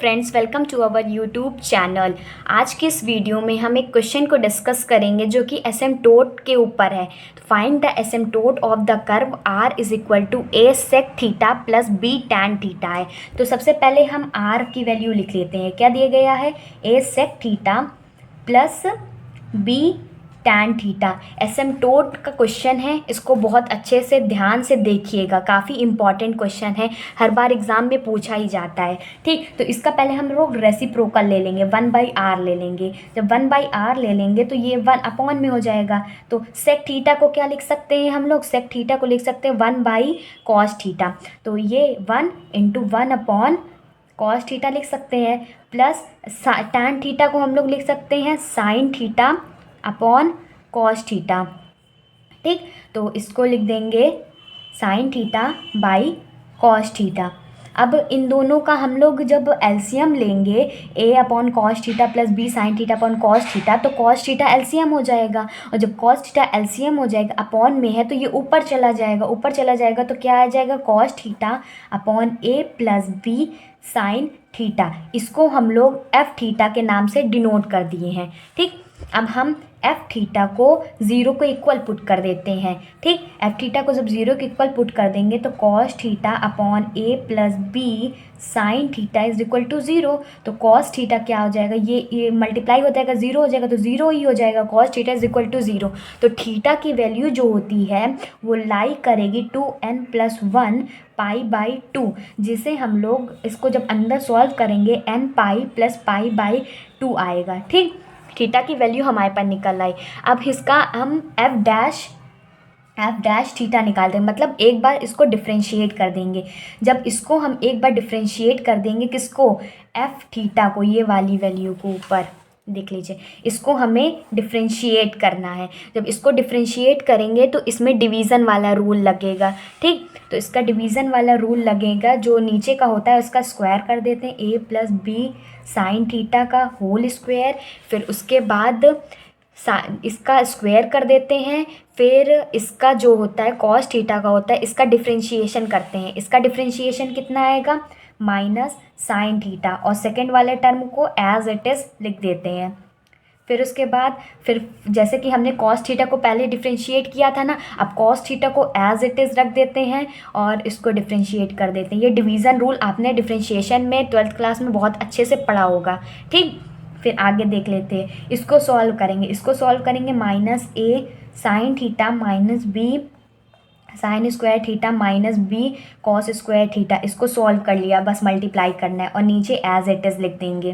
Friends, welcome to our YouTube channel. आज के इस वीडियो में हम एक क्वेश्चन को डिस्कस करेंगे जो कि एसिम्प्टोट के ऊपर है। तो find the asymptote of the curve r is equal to a sec theta plus B tan theta है। तो सबसे पहले हम आर की वैल्यू लिख लेते हैं। क्या दिया गया है? A sec theta plus B tan theta. Asymptote का क्वेश्चन है, इसको बहुत अच्छे से ध्यान से देखिएगा, काफ़ी इंपॉर्टेंट क्वेश्चन है, हर बार एग्जाम में पूछा ही जाता है। ठीक, तो इसका पहले हम लोग रेसिप्रोकल ले लेंगे, 1/r ले लेंगे। जब 1/r ले लेंगे तो ये 1 में हो जाएगा। तो सेक थीटा को क्या लिख सकते हैं हम लोग? सेक थीटा को लिख सकते हैं 1/cos थीटा। तो ये 1 × 1/cos थीटा लिख सकते हैं, प्लस टैन थीटा को हम लोग लिख सकते हैं sine theta upon cos theta. ठीक, तो इसको लिख देंगे sine theta by cos theta. अब इन दोनों का हम लोग जब एलसीएम लेंगे, A upon cos theta plus B sine theta upon cos theta, तो कॉस थीटा एलसीएम हो जाएगा। और जब कॉस थीटा एलसीएम हो जाएगा, अपॉन में है तो ये ऊपर चला जाएगा, ऊपर चला जाएगा तो क्या आ जाएगा? कॉस थीटा अपॉन ए प्लस बी साइन थीटा। इसको हम लोग एफ थीटा के नाम से डिनोट कर दिए हैं। ठीक, अब हम एफ थीटा को 0 को इक्वल पुट कर देते हैं। ठीक, एफ थीटा को जब 0 के इक्वल पुट कर देंगे तो cos theta upon A plus B sine theta is equal to 0। तो कॉस थीटा क्या हो जाएगा? ये मल्टीप्लाई हो जाएगा, 0 हो जाएगा तो 0 ही हो जाएगा। Cos theta is equal to 0। तो थीटा की वैल्यू जो होती है वो लाई करेगी 2n+1 π/2, जिसे हम लोग इसको जब अंदर सॉल्व करेंगे n π + π/2 आएगा। ठीक, थीटा की वैल्यू हमारे पास निकल आई। अब इसका हम एफ डैश थीटा निकालते हैं, मतलब एक बार इसको डिफ्रेंशिएट कर देंगे। जब इसको हम एक बार डिफ्रेंशिएट कर देंगे, किसको? एफ थीटा को, ये वाली वैल्यू को ऊपर देख लीजिए, इसको हमें डिफ्रेंशिएट करना है। जब इसको डिफ्रेंशिएट करेंगे तो इसमें डिवीज़न वाला रूल लगेगा। ठीक, तो इसका डिवीज़न वाला रूल लगेगा, जो नीचे का होता है उसका स्क्वायर कर देते हैं, ए प्लस बी साइन थीटा का होल स्क्वायर। फिर उसके बाद इसका स्क्वायर कर देते हैं। फिर इसका जो होता है कॉस थीटा का होता है, इसका डिफ्रेंशिएशन करते हैं। इसका डिफ्रेंशिएशन कितना आएगा? माइनस साइन थीटा, और सेकेंड वाले टर्म को एज इट इज़ लिख देते हैं। फिर उसके बाद फिर जैसे कि हमने कॉस थीटा को पहले डिफ्रेंशिएट किया था ना, अब कॉस थीटा को एज इट इज़ रख देते हैं और इसको डिफ्रेंशिएट कर देते हैं। ये डिवीज़न रूल आपने डिफ्रेंशिएशन में 12th क्लास में बहुत अच्छे से पढ़ा होगा। ठीक, फिर आगे देख लेते हैं, इसको सॉल्व करेंगे minus A sine theta minus B sine square theta minus B cos square theta. इसको सॉल्व कर लिया, बस मल्टीप्लाई करना है और नीचे एज इट इज़ लिख देंगे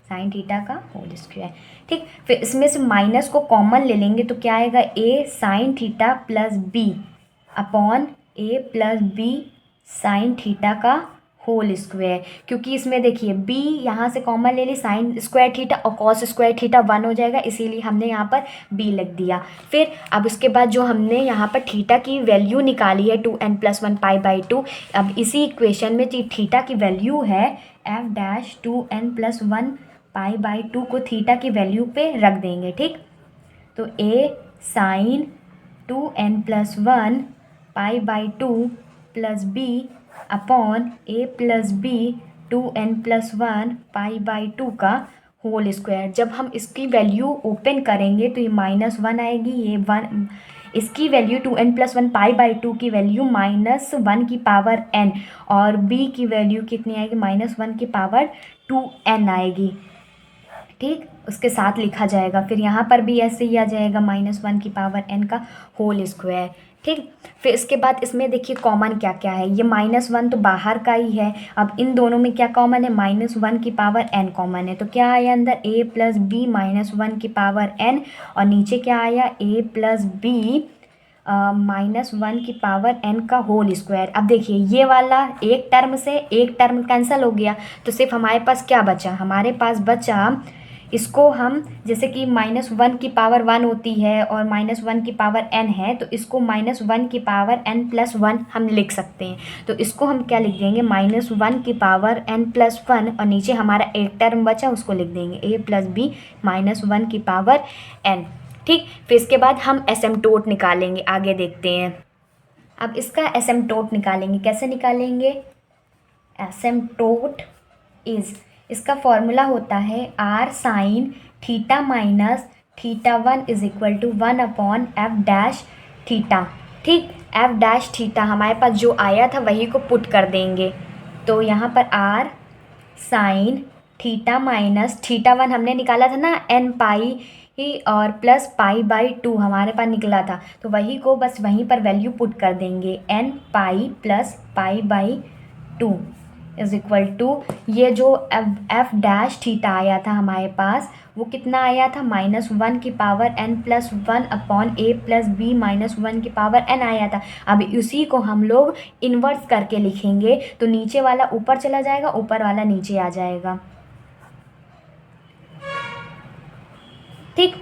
साइन थीटा का होल स्क्वायर। ठीक, फिर इसमें से माइनस को कॉमन ले लेंगे तो क्या आएगा? A sine theta plus B upon A plus B sine theta का होल स्क्वायर। क्योंकि इसमें देखिए b यहाँ से कॉमन ले ली, साइन स्क्वायर थीटा और कॉस स्क्वायर थीटा 1 हो जाएगा, इसीलिए हमने यहाँ पर b लिख दिया। फिर अब उसके बाद जो हमने यहाँ पर थीटा की वैल्यू निकाली है 2n+1 π/2, अब इसी इक्वेशन में थीटा की वैल्यू है f डैश 2n+1 π/2 को थीटा की वैल्यू पे रख देंगे। ठीक, तो a sine 2n+1 π/2 plus b upon A plus B 2n+1 π/2 का होल स्क्वायर। जब हम इसकी वैल्यू ओपन करेंगे तो ये -1 आएगी, ये 1, इसकी वैल्यू 2n+1 π/2 की वैल्यू -1 की पावर n, और b की वैल्यू कितनी आएगी? -1 की पावर 2n आएगी। ठीक, उसके साथ लिखा जाएगा। फिर यहाँ पर भी ऐसे ही आ जाएगा -1 की पावर n का होल स्क्वायर। ठीक, फिर इसके बाद इसमें देखिए कॉमन क्या क्या है। ये -1 तो बाहर का ही है। अब इन दोनों में क्या कॉमन है? -1 की पावर n कॉमन है। तो क्या आया अंदर? a प्लस बी -1 की पावर n, और नीचे क्या आया? a प्लस बी -1 की पावर n का होल स्क्वायर। अब देखिए ये वाला एक टर्म से एक टर्म कैंसिल हो गया, तो सिर्फ हमारे पास क्या बचा? हमारे पास बचा, इसको हम जैसे कि -1 की पावर 1 होती है और -1 की पावर n है, तो इसको -1 की पावर n+1 हम लिख सकते हैं। तो इसको हम क्या लिख देंगे? -1 की पावर n+1, और नीचे हमारा एक टर्म बचा उसको लिख देंगे a प्लस बी -1 की पावर n। ठीक, फिर इसके बाद हम एसिम्प्टोट निकालेंगे, आगे देखते हैं। अब इसका एसिम्प्टोट निकालेंगे, कैसे निकालेंगे? एसिम्प्टोट इज़, इसका फॉर्मूला होता है r sine theta minus theta one is equal to 1/f theta. ठीक, f थीटा हमारे पास जो आया था वही को पुट कर देंगे। तो यहाँ पर r sine theta minus theta one हमने निकाला था ना, n पाई ही और प्लस पाई/2 हमारे पास निकला था, तो वही को बस वहीं पर वैल्यू पुट कर देंगे, n पाई प्लस पाई/2 इज इक्वल टू ये जो f थीटा आया था हमारे पास वो कितना आया था, -1 की पावर n+1/a+b -1 की पावर n आया था। अब उसी को हम लोग इन्वर्स करके लिखेंगे, तो नीचे वाला ऊपर चला जाएगा, ऊपर वाला नीचे आ जाएगा। ठीक,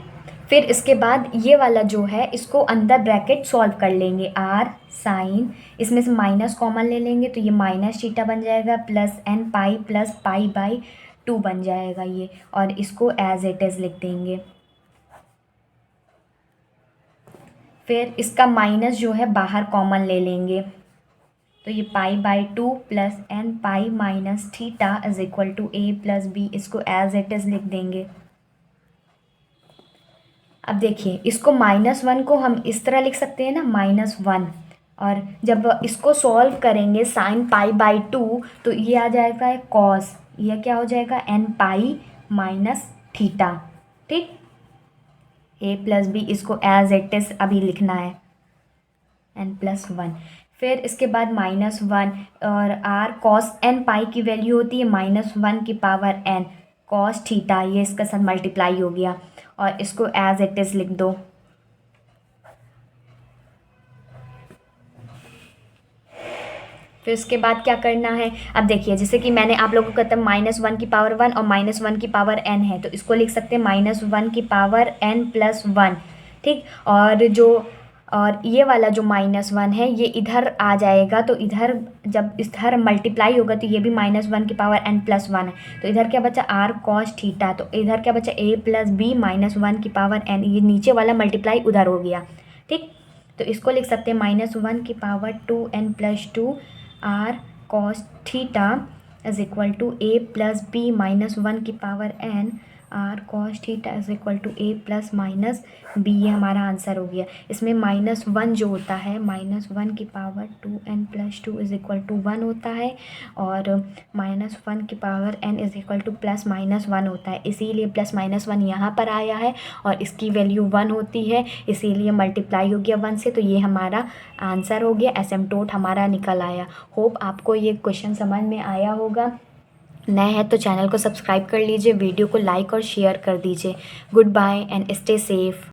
फिर इसके बाद ये वाला जो है इसको अंदर ब्रैकेट सॉल्व कर लेंगे, आर साइन, इसमें से माइनस कॉमन ले लेंगे तो ये माइनस थीटा बन जाएगा प्लस n पाई प्लस पाई/2 बन जाएगा ये, और इसको एज इट इज़ लिख देंगे। फिर इसका माइनस जो है बाहर कॉमन ले लेंगे, तो ये पाई/2 plus n pi minus theta is equal to a+b, इसको एज इट इज़ लिख देंगे। अब देखिए इसको -1 को हम इस तरह लिख सकते हैं ना, -1, और जब इसको सॉल्व करेंगे साइन पाई/2 तो ये आ जाएगा कॉस, ये क्या हो जाएगा n पाई माइनस थीटा। ठीक, a+b इसको एज इट इज़ अभी लिखना है n+1। फिर इसके बाद -1 और r cos n पाई की वैल्यू होती है -1 की पावर n cos थीटा, ये इसके साथ मल्टीप्लाई हो गया और इसको एज इट इज़ लिख दो। फिर उसके बाद क्या करना है, अब देखिए जैसे कि मैंने आप लोगों को कहता -1 की पावर 1 और -1 की पावर n है, तो इसको लिख सकते हैं -1 की पावर n+1। ठीक, और ये वाला जो -1 है ये इधर आ जाएगा, तो इधर जब इधर मल्टीप्लाई होगा तो ये भी -1 की पावर n+1 है, तो इधर क्या बचा r cos थीटा, तो इधर क्या बचा a+b -1 की पावर n, ये नीचे वाला मल्टीप्लाई उधर हो गया। ठीक, तो इसको लिख सकते हैं -1 की power 2n+2 r cos theta is equal to a+b -1 की power n r cos theta is equal to a plus minus b, ये हमारा आंसर हो गया। इसमें -1 जो होता है -1 की power 2n+2 is equal to 1 होता है, और -1 की power n is equal to +-1 होता है, इसीलिए +-1 यहाँ पर आया है और इसकी वैल्यू 1 होती है, इसीलिए मल्टीप्लाई हो गया 1 से, तो ये हमारा आंसर हो गया, एसिम्प्टोट हमारा निकल आया। होप आपको ये क्वेश्चन समझ में आया होगा। नए हैं तो चैनल को सब्सक्राइब कर लीजिए, वीडियो को लाइक और शेयर कर दीजिए। Good bye and stay safe.